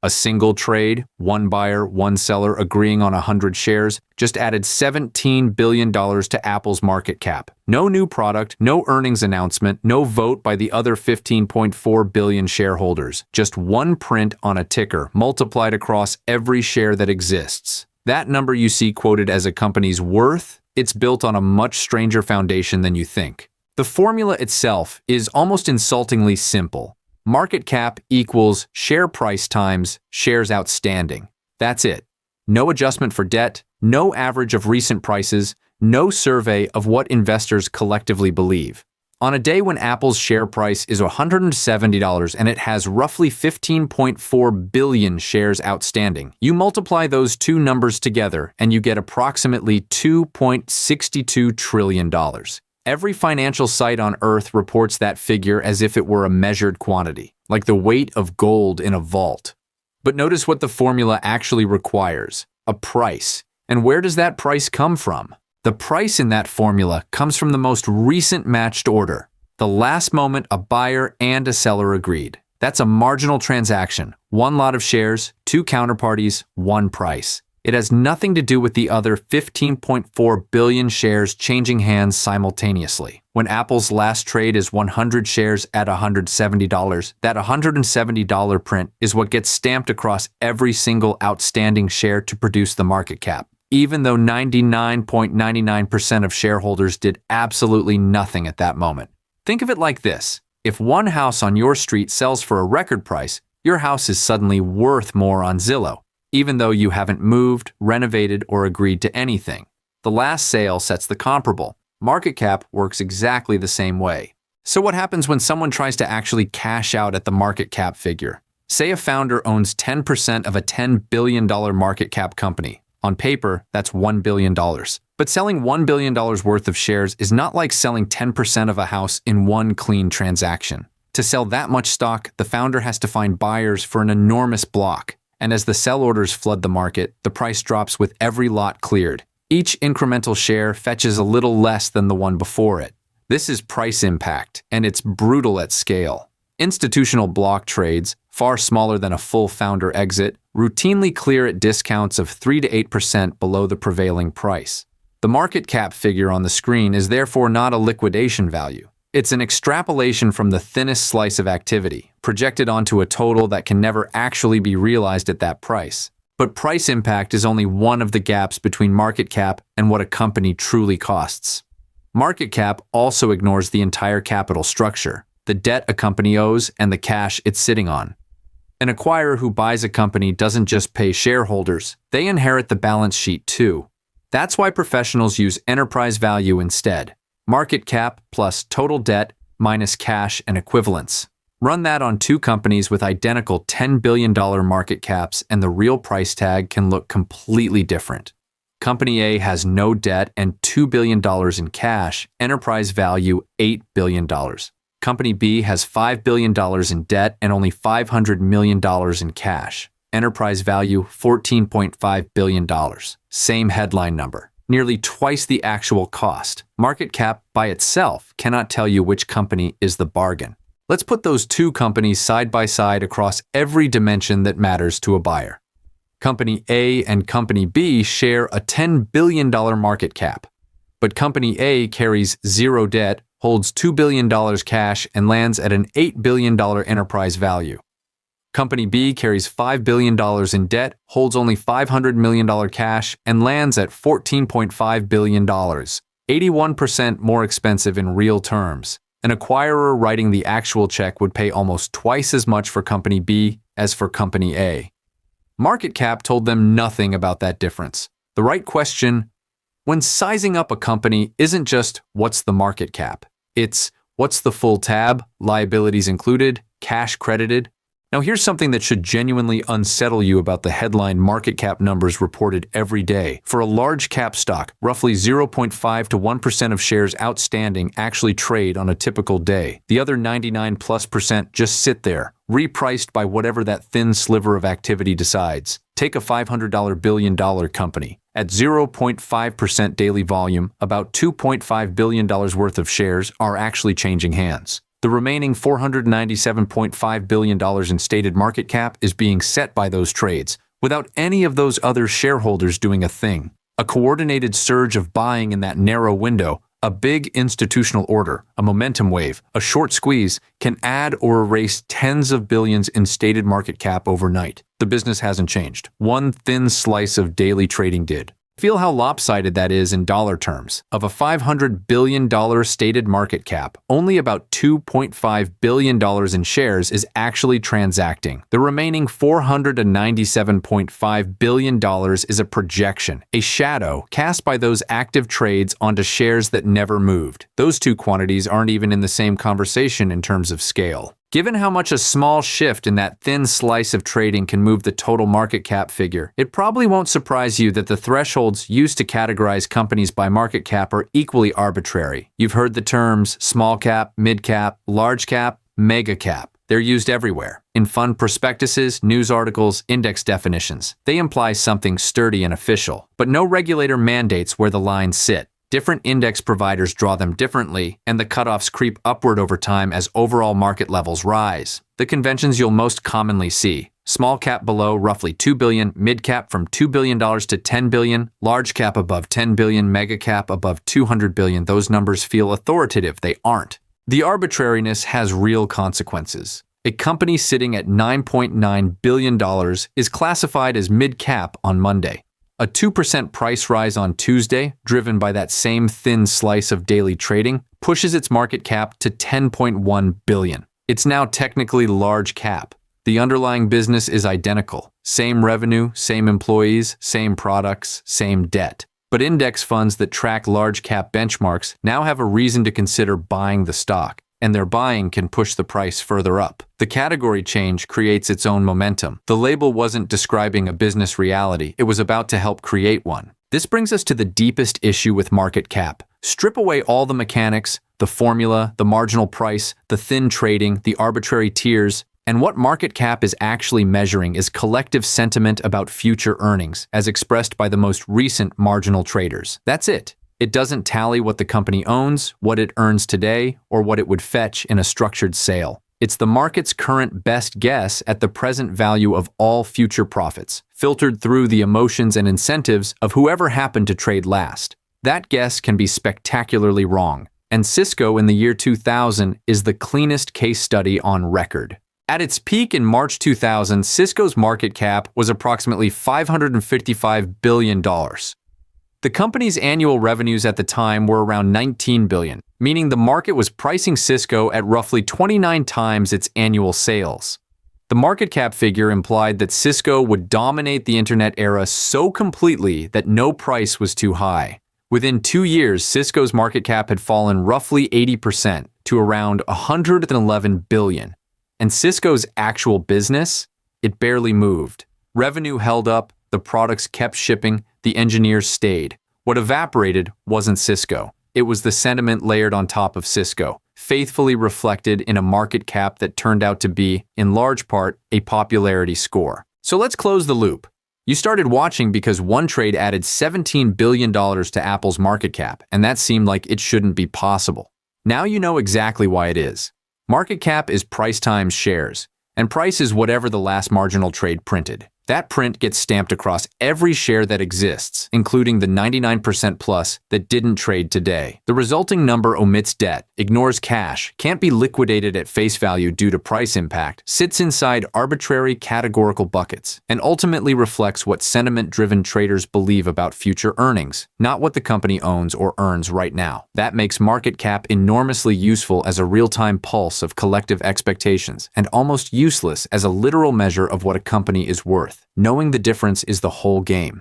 A single trade, one buyer, one seller agreeing on 100 shares, just added $17 billion to Apple's market cap. No new product, no earnings announcement, no vote by the other 15.4 billion shareholders. Just one print on a ticker multiplied across every share that exists. That number you see quoted as a company's worth, it's built on a much stranger foundation than you think. The formula itself is almost insultingly simple. Market cap equals share price times shares outstanding. That's it. No adjustment for debt, no average of recent prices, no survey of what investors collectively believe. On a day when Apple's share price is $170 and it has roughly 15.4 billion shares outstanding, you multiply those two numbers together and you get approximately $2.62 trillion. Every financial site on Earth reports that figure as if it were a measured quantity, like the weight of gold in a vault. But notice what the formula actually requires: a price. And where does that price come from? The price in that formula comes from the most recent matched order, the last moment a buyer and a seller agreed. That's a marginal transaction, one lot of shares, two counterparties, one price. It has nothing to do with the other 15.4 billion shares changing hands simultaneously. When Apple's last trade is 100 shares at $170, that $170 print is what gets stamped across every single outstanding share to produce the market cap, even though 99.99% of shareholders did absolutely nothing at that moment. Think of it like this. If one house on your street sells for a record price, your house is suddenly worth more on Zillow, even though you haven't moved, renovated, or agreed to anything. The last sale sets the comparable. Market cap works exactly the same way. So what happens when someone tries to actually cash out at the market cap figure? Say a founder owns 10% of a $10 billion market cap company. On paper, that's $1 billion. But selling $1 billion worth of shares is not like selling 10% of a house in one clean transaction. To sell that much stock, the founder has to find buyers for an enormous block. And as the sell orders flood the market, the price drops with every lot cleared. Each incremental share fetches a little less than the one before it. This is price impact, and it's brutal at scale. Institutional block trades, far smaller than a full founder exit, routinely clear at discounts of 3 to 8% below the prevailing price. The market cap figure on the screen is therefore not a liquidation value. It's an extrapolation from the thinnest slice of activity, projected onto a total that can never actually be realized at that price. But price impact is only one of the gaps between market cap and what a company truly costs. Market cap also ignores the entire capital structure, the debt a company owes, and the cash it's sitting on. An acquirer who buys a company doesn't just pay shareholders, they inherit the balance sheet too. That's why professionals use enterprise value instead. Market cap plus total debt minus cash and equivalents. Run that on two companies with identical $10 billion market caps and the real price tag can look completely different. Company A has no debt and $2 billion in cash, enterprise value $8 billion. Company B has $5 billion in debt and only $500 million in cash, enterprise value $14.5 billion. Same headline number. Nearly twice the actual cost. Market cap by itself cannot tell you which company is the bargain. Let's put those two companies side by side across every dimension that matters to a buyer. Company A and Company B share a $10 billion market cap, but Company A carries zero debt, holds $2 billion cash, and lands at an $8 billion enterprise value. Company B carries $5 billion in debt, holds only $500 million cash, and lands at $14.5 billion, 81% more expensive in real terms. An acquirer writing the actual check would pay almost twice as much for Company B as for Company A. Market cap told them nothing about that difference. The right question when sizing up a company isn't just what's the market cap, it's what's the full tab, liabilities included, cash credited. Now here's something that should genuinely unsettle you about the headline market cap numbers reported every day. For a large cap stock, roughly 0.5 to 1% of shares outstanding actually trade on a typical day. The other 99+% just sit there, repriced by whatever that thin sliver of activity decides. Take a $500 billion company. At 0.5% daily volume, about $2.5 billion worth of shares are actually changing hands. The remaining $497.5 billion in stated market cap is being set by those trades, without any of those other shareholders doing a thing. A coordinated surge of buying in that narrow window, a big institutional order, a momentum wave, a short squeeze, can add or erase tens of billions in stated market cap overnight. The business hasn't changed. One thin slice of daily trading did. Feel how lopsided that is in dollar terms. Of a $500 billion stated market cap, only about $2.5 billion in shares is actually transacting. The remaining $497.5 billion is a projection, a shadow cast by those active trades onto shares that never moved. Those two quantities aren't even in the same conversation in terms of scale. Given how much a small shift in that thin slice of trading can move the total market cap figure, it probably won't surprise you that the thresholds used to categorize companies by market cap are equally arbitrary. You've heard the terms small cap, mid cap, large cap, mega cap. They're used everywhere. In fund prospectuses, news articles, index definitions. They imply something sturdy and official, but no regulator mandates where the lines sit. Different index providers draw them differently, and the cutoffs creep upward over time as overall market levels rise. The conventions you'll most commonly see: small cap below roughly $2 billion, mid cap from $2 billion to $10 billion, large cap above $10 billion, mega cap above $200 billion. Those numbers feel authoritative. They aren't. The arbitrariness has real consequences. A company sitting at $9.9 billion is classified as mid cap on Monday. A 2% price rise on Tuesday, driven by that same thin slice of daily trading, pushes its market cap to $10.1 billion. It's now technically large cap. The underlying business is identical. Same revenue, same employees, same products, same debt. But index funds that track large cap benchmarks now have a reason to consider buying the stock, and their buying can push the price further up. The category change creates its own momentum. The label wasn't describing a business reality, it was about to help create one. This brings us to the deepest issue with market cap. Strip away all the mechanics, the formula, the marginal price, the thin trading, the arbitrary tiers, and what market cap is actually measuring is collective sentiment about future earnings, as expressed by the most recent marginal traders. That's it. It doesn't tally what the company owns, what it earns today, or what it would fetch in a structured sale. It's the market's current best guess at the present value of all future profits, filtered through the emotions and incentives of whoever happened to trade last. That guess can be spectacularly wrong, and Cisco in the year 2000 is the cleanest case study on record. At its peak in March 2000, Cisco's market cap was approximately $555 billion. The company's annual revenues at the time were around $19 billion, meaning the market was pricing Cisco at roughly 29 times its annual sales. The market cap figure implied that Cisco would dominate the internet era so completely that no price was too high. Within 2 years, Cisco's market cap had fallen roughly 80% to around $111 billion. And Cisco's actual business? It barely moved. Revenue held up, the products kept shipping, the engineers stayed. What evaporated wasn't Cisco. It was the sentiment layered on top of Cisco, faithfully reflected in a market cap that turned out to be, in large part, a popularity score. So let's close the loop. You started watching because one trade added $17 billion to Apple's market cap, and that seemed like it shouldn't be possible. Now you know exactly why it is. Market cap is price times shares, and price is whatever the last marginal trade printed. That print gets stamped across every share that exists, including the 99% plus that didn't trade today. The resulting number omits debt, ignores cash, can't be liquidated at face value due to price impact, sits inside arbitrary categorical buckets, and ultimately reflects what sentiment-driven traders believe about future earnings, not what the company owns or earns right now. That makes market cap enormously useful as a real-time pulse of collective expectations, and almost useless as a literal measure of what a company is worth. Knowing the difference is the whole game.